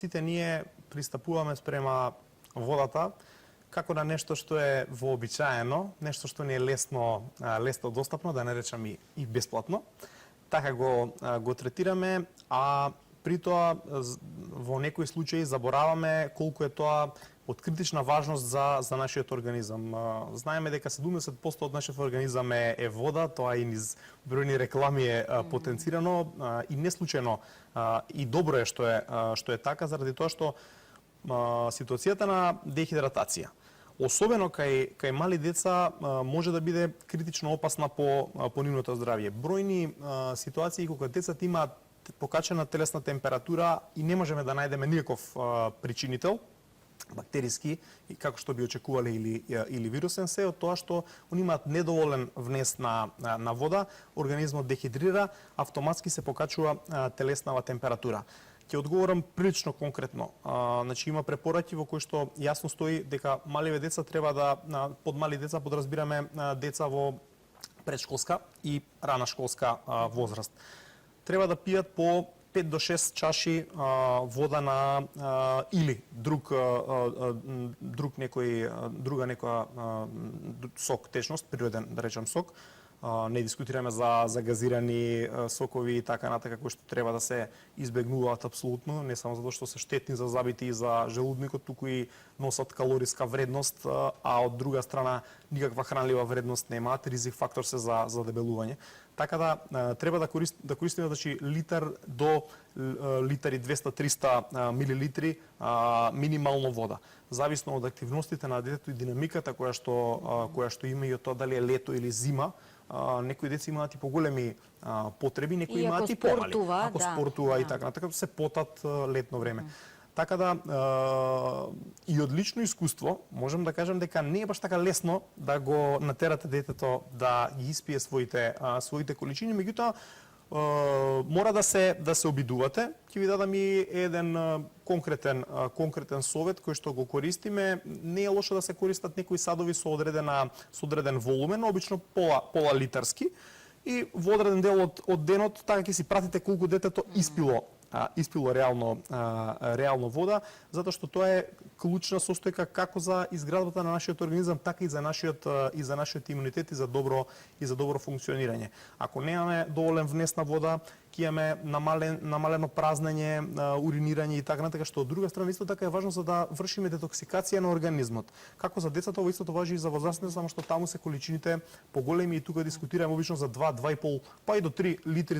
Сите ние пристапуваме спрема водата како на нешто што е вообичаено, нешто што ни е лесно достапно, да не речам и бесплатно. Така го третираме, а при тоа во некои случаи забораваме колку е тоа од критична важност за нашиот организам. Знаеме дека 70% од нашиот организам е вода, тоа и низ бројни реклами е потенцирано и не случајно и добро е што е така, заради тоа што ситуацијата на дехидратација, особено кај мали деца, може да биде критично опасна по нивното здравје. Бројни ситуации кога децата имаат покачена телесна температура и не можеме да најдеме никаков причинител бактериски, како што би очекувале или вирусен, се од тоа што они имаат недоволен внес на вода, организмот дехидрира, автоматски се покачува телеснава температура. Ќе одговорам прилично конкретно. Значи има препораки во кои што јасно стои дека маливе деца треба да под мали деца подразбираме деца во предшколска и рана школска возраст. Треба да пијат по 5 до 6 чаши вода на или друга некоја сок, течност, природен, да речем сок. Не дискутираме за газирани сокови и така натака, кои што треба да се избегнуваат апсолутно, не само затоа што се штетни за зъбите и за желудникот, туку и носат калориска вредност, а од друга страна никаква хранлива вредност немаат, ризик фактор се за дебелување. Така да треба да користиме литар до литар и 200-300 милилитри минимално вода, зависно од активностите на детето и динамиката која што има и од тоа дали е лето или зима. Некои деца имаат и поголеми потреби, некои имаат и помали. Ако спортува и така натака, се потат летно време. Така да, и од лично искуство, можем да кажем дека не е баш така лесно да го натерате детето да ги испие своите количини, меѓутоа мора да се обидувате. Ќе ви дадам и еден конкретен совет кој што го користиме. Не е лошо да се користат некои садови со одреден волумен, обично пола литарски, и во одреден дел од денот така ќе си пратите колку детето испило реално вода, затоа што тоа е клучна состојка како за изградбата на нашиот организам, така и за нашиот имунитет и за добро функционирање. Ако немаме доволен внес на вода, ќе имаме намалено празнење, уринирање и така натака, што од друга страна исто така е важно за да вршиме детоксикација на организмот. Како за децата, ова истото важи и за возрастните, само што таму се количините поголеми и тука дискутираме обично за 2, 2,5, па и до 3 литри